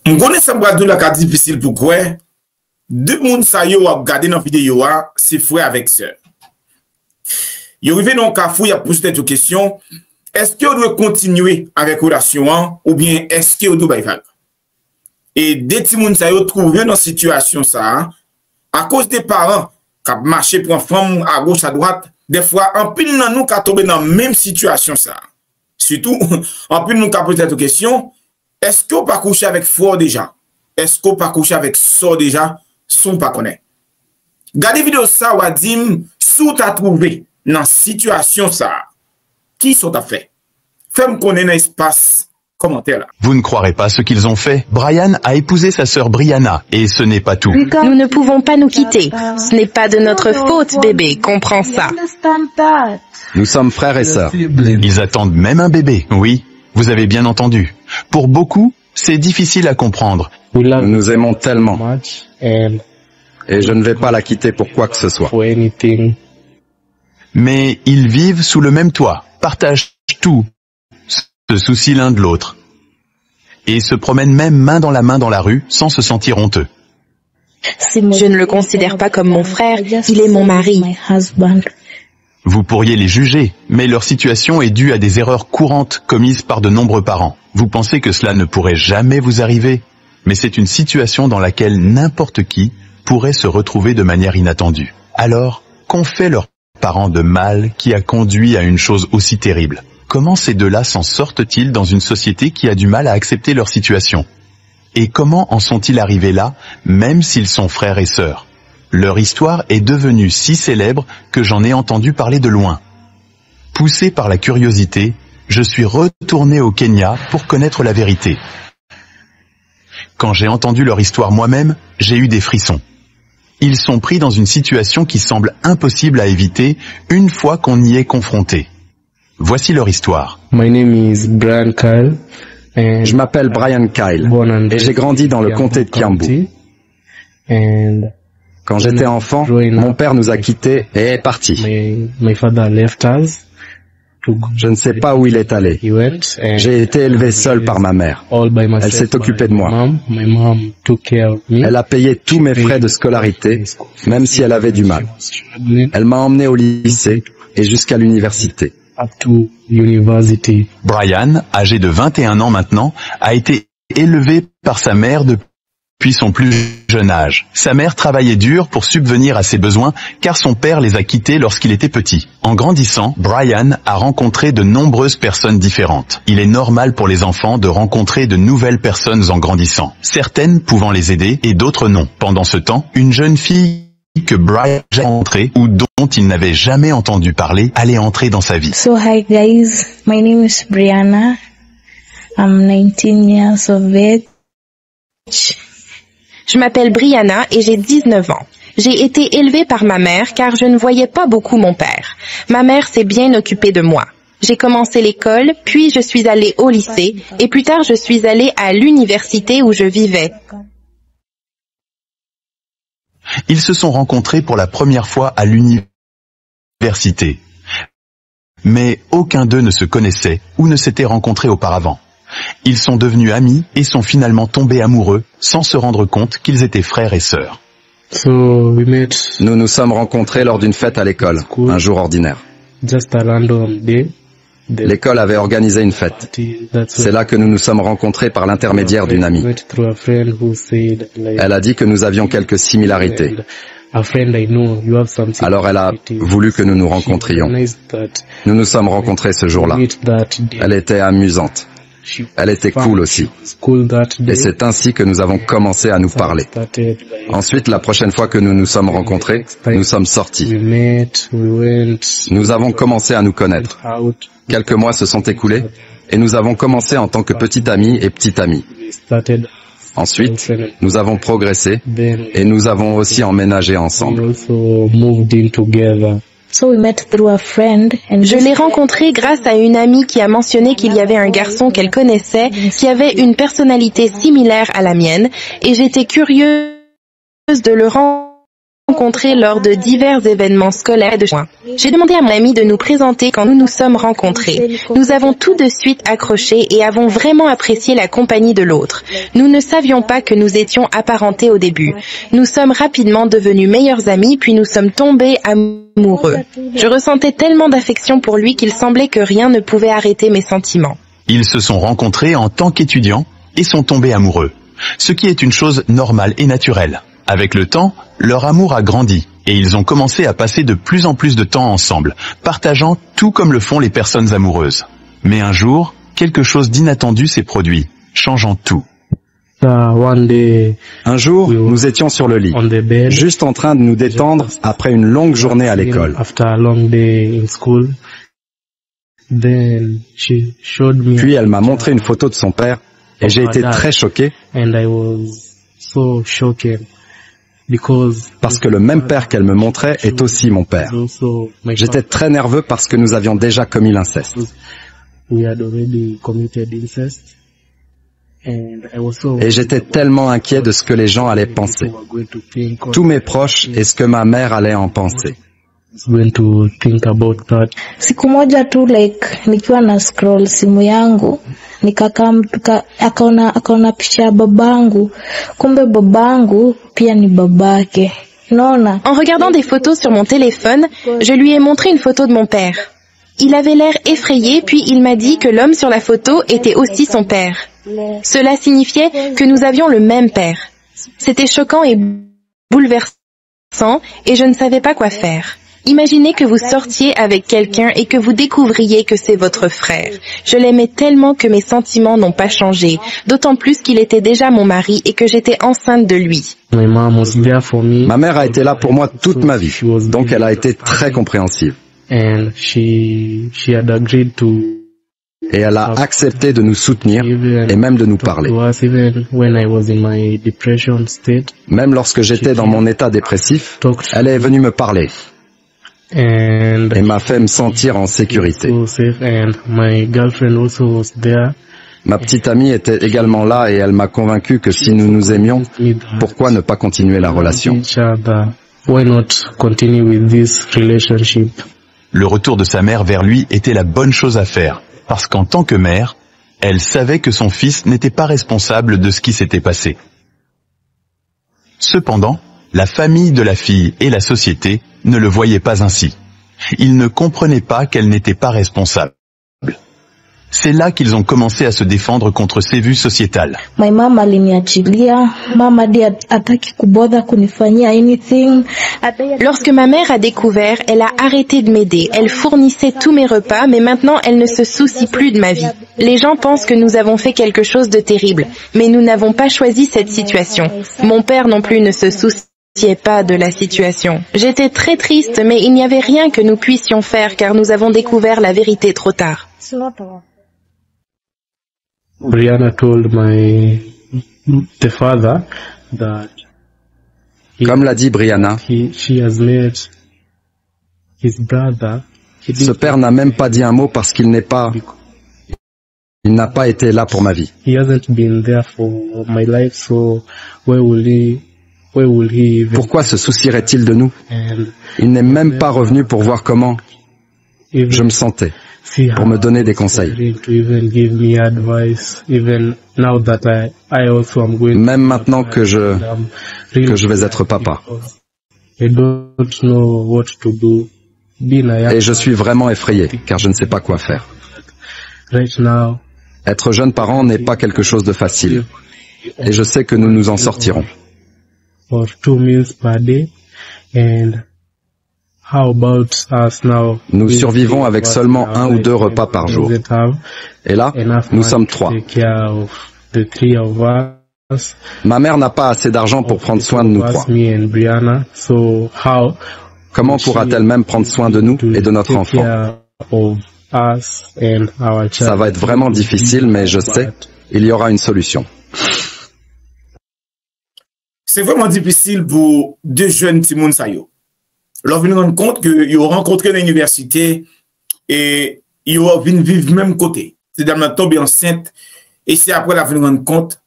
On connaît ça bradou la cas difficile pourquoi deux moun sa yo a regardé dans vidéo c'est frère avec sœur. Yo arrivé dans cafou, il a posé cette question, est-ce que on doit continuer avec relation ou bien est-ce que on doit y faire? Et des petits moun sa yo trouvé dans situation ça à cause des parents qui marché pour une femme à gauche à droite, des fois en pile dans nous qui tombé dans la même situation ça. Surtout en pile nous qui posé cette question, est-ce qu'on pas coucher avec fort déjà? Est-ce qu'on pas coucher avec sort déjà? Son pas connaît. Gardez vidéo ça ou a dit sous t'as trouvé dans situation ça. Qui sont à fait? Fais-moi connaître dans l'espace commentaire là. Vous ne croirez pas ce qu'ils ont fait. Brian a épousé sa sœur Brianna et ce n'est pas tout. Nous ne pouvons pas nous quitter. Ce n'est pas de notre faute, bébé. Comprends ça. Nous sommes frères et sœurs. Ils attendent même un bébé. Oui, vous avez bien entendu. Pour beaucoup, c'est difficile à comprendre. Nous nous aimons tellement. Et je ne vais pas la quitter pour quoi que ce soit. Mais ils vivent sous le même toit, partagent tout, se soucient l'un de l'autre. Et se promènent même main dans la rue sans se sentir honteux. Je ne le considère pas comme mon frère, il est mon mari. Vous pourriez les juger, mais leur situation est due à des erreurs courantes commises par de nombreux parents. Vous pensez que cela ne pourrait jamais vous arriver, mais c'est une situation dans laquelle n'importe qui pourrait se retrouver de manière inattendue. Alors, qu'ont fait leurs parents de mal qui a conduit à une chose aussi terrible? Comment ces deux-là s'en sortent-ils dans une société qui a du mal à accepter leur situation? Et comment en sont-ils arrivés là, même s'ils sont frères et sœurs? Leur histoire est devenue si célèbre que j'en ai entendu parler de loin. Poussé par la curiosité, je suis retourné au Kenya pour connaître la vérité. Quand j'ai entendu leur histoire moi-même, j'ai eu des frissons. Ils sont pris dans une situation qui semble impossible à éviter une fois qu'on y est confronté. Voici leur histoire. My name is Brian Kyle. Je m'appelle Brian Kyle et j'ai grandi dans le comté de Kiambu. Quand j'étais enfant, mon père nous a quittés et est parti. My father left us. Je ne sais pas où il est allé. J'ai été élevé seul par ma mère. Elle s'est occupée de moi. Elle a payé tous mes frais de scolarité, même si elle avait du mal. Elle m'a emmené au lycée et jusqu'à l'université. Brian, âgé de 21 ans maintenant, a été élevé par sa mère depuis son plus jeune âge. Sa mère travaillait dur pour subvenir à ses besoins car son père les a quittés lorsqu'il était petit. En grandissant, Brian a rencontré de nombreuses personnes différentes. Il est normal pour les enfants de rencontrer de nouvelles personnes en grandissant, certaines pouvant les aider et d'autres non. Pendant ce temps, une jeune fille que Brian a rencontrée ou dont il n'avait jamais entendu parler allait entrer dans sa vie. So hi guys, my name is Brianna. I'm 19 years of age. Je m'appelle Brianna et j'ai 19 ans. J'ai été élevée par ma mère car je ne voyais pas beaucoup mon père. Ma mère s'est bien occupée de moi. J'ai commencé l'école, puis je suis allée au lycée et plus tard je suis allée à l'université où je vivais. Ils se sont rencontrés pour la première fois à l'université. Mais aucun d'eux ne se connaissait ou ne s'était rencontré auparavant. Ils sont devenus amis et sont finalement tombés amoureux sans se rendre compte qu'ils étaient frères et sœurs. Nous nous sommes rencontrés lors d'une fête à l'école, un jour ordinaire. L'école avait organisé une fête. C'est là que nous nous sommes rencontrés par l'intermédiaire d'une amie. Elle a dit que nous avions quelques similarités. Alors elle a voulu que nous nous rencontrions. Nous nous sommes rencontrés ce jour-là. Elle était amusante. Elle était cool aussi. Et c'est ainsi que nous avons commencé à nous parler. Ensuite, la prochaine fois que nous nous sommes rencontrés, nous sommes sortis. Nous avons commencé à nous connaître. Quelques mois se sont écoulés et nous avons commencé en tant que petit ami et petite amie. Ensuite, nous avons progressé et nous avons aussi emménagé ensemble. Je l'ai rencontré grâce à une amie qui a mentionné qu'il y avait un garçon qu'elle connaissait qui avait une personnalité similaire à la mienne et j'étais curieuse de le rencontrer rencontrés lors de divers événements scolaires de juin. J'ai demandé à mon ami de nous présenter quand nous nous sommes rencontrés. Nous avons tout de suite accroché et avons vraiment apprécié la compagnie de l'autre. Nous ne savions pas que nous étions apparentés au début. Nous sommes rapidement devenus meilleurs amis, puis nous sommes tombés amoureux. Je ressentais tellement d'affection pour lui qu'il semblait que rien ne pouvait arrêter mes sentiments. Ils se sont rencontrés en tant qu'étudiants et sont tombés amoureux, ce qui est une chose normale et naturelle. Avec le temps, leur amour a grandi et ils ont commencé à passer de plus en plus de temps ensemble, partageant tout comme le font les personnes amoureuses. Mais un jour, quelque chose d'inattendu s'est produit, changeant tout. Un jour, nous étions sur le lit, juste en train de nous détendre après une longue journée à l'école. Puis elle m'a montré une photo de son père et j'ai été très choqué parce que le même père qu'elle me montrait est aussi mon père. J'étais très nerveux parce que nous avions déjà commis l'inceste. Et j'étais tellement inquiet de ce que les gens allaient penser, tous mes proches et ce que ma mère allait en penser. Siku moja tu nikiwa na scroll simu yangu akaona picha ya babangu, kumbe babangu pia ni babake. Naona. En regardant des photos sur mon téléphone, je lui ai montré une photo de mon père. Il avait l'air effrayé, puis il m'a dit que l'homme sur la photo était aussi son père. Cela signifiait que nous avions le même père. C'était choquant et bouleversant, et je ne savais pas quoi faire. Imaginez que vous sortiez avec quelqu'un et que vous découvriez que c'est votre frère. Je l'aimais tellement que mes sentiments n'ont pas changé, d'autant plus qu'il était déjà mon mari et que j'étais enceinte de lui. Ma mère a été là pour moi toute ma vie, donc elle a été très compréhensive. Et elle a accepté de nous soutenir et même de nous parler. Même lorsque j'étais dans mon état dépressif, elle est venue me parler. Et m'a fait me sentir en sécurité. Ma petite amie était également là et elle m'a convaincu que si nous nous aimions, pourquoi ne pas continuer la relation? Le retour de sa mère vers lui était la bonne chose à faire, parce qu'en tant que mère, elle savait que son fils n'était pas responsable de ce qui s'était passé. Cependant, la famille de la fille et la société ne le voyaient pas ainsi. Ils ne comprenaient pas qu'elle n'était pas responsable. C'est là qu'ils ont commencé à se défendre contre ces vues sociétales. Lorsque ma mère a découvert, elle a arrêté de m'aider. Elle fournissait tous mes repas, mais maintenant elle ne se soucie plus de ma vie. Les gens pensent que nous avons fait quelque chose de terrible, mais nous n'avons pas choisi cette situation. Mon père non plus ne se souciait pas de la situation. J'étais très triste, mais il n'y avait rien que nous puissions faire car nous avons découvert la vérité trop tard. Brianna told the father that comme l'a dit Brianna, she has met his brother. Ce père n'a même pas dit un mot parce qu'il n'a pas été là pour ma vie. He hasn't been there for my life, so where will he Pourquoi se soucierait-il de nous? Il n'est même pas revenu pour voir comment je me sentais, pour me donner des conseils. Même maintenant que je vais être papa. Et je suis vraiment effrayé, car je ne sais pas quoi faire. Être jeune parent n'est pas quelque chose de facile. Et je sais que nous nous en sortirons. Nous survivons avec seulement 1 ou 2 repas par jour. Et là, nous sommes 3. Ma mère n'a pas assez d'argent pour prendre soin de nous 3. Comment pourra-t-elle même prendre soin de nous et de notre enfant? Ça va être vraiment difficile, mais je sais, il y aura une solution. C'est vraiment difficile pour 2 jeunes Timoun Sayo. Lorsque nous nous rendons compte qu'ils ont rencontré l'université et ils ont vivre même côté. C'est dame tombée enceinte et c'est après la venue rendre compte,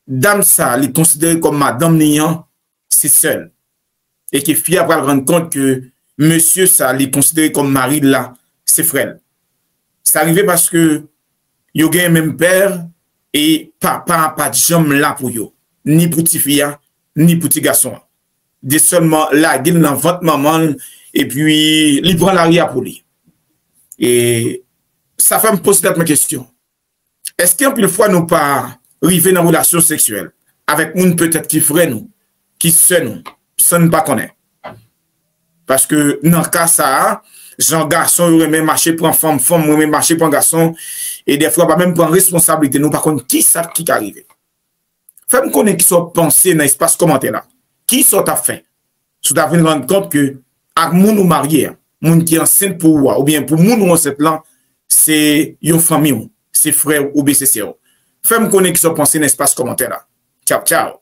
dame ça, les considérer comme madame Nian, c'est seule. et qui fier après rendre compte que monsieur, ça, les considéré comme mari là, c'est frère. C'est arrivé parce que yo gen même père et papa pas de jambe là pour yo, ni pour petit fille, ni pour petit garçon. De seulement là, il dans votre maman et puis il prend l'arrière pour lui. Et ça fait me poser cette question. Est-ce qu'un peu de fois nous pas arriver dans une relation sexuelle avec moun peut-être qui frère nous, qui sœur nous, sans ne pas connaître? Parce que dans le cas ça, Jean garçon remet marcher pour femme, femme remet marcher pour garçon, et des fois pas même prendre responsabilité nous par contre qui ça qui arrive. Fais-moi connaître qui sont pensés dans l'espace commentaire là. Qui sont à fait? Si tu as vu rendre compte que avec moun ou marié, moun qui est enceinte pour ou bien pour moun ou enceinte là, c'est une famille, c'est frère ou bien c'est sœur. Fais-moi connaître qui sont pensés dans l'espace commentaire là. Ciao ciao.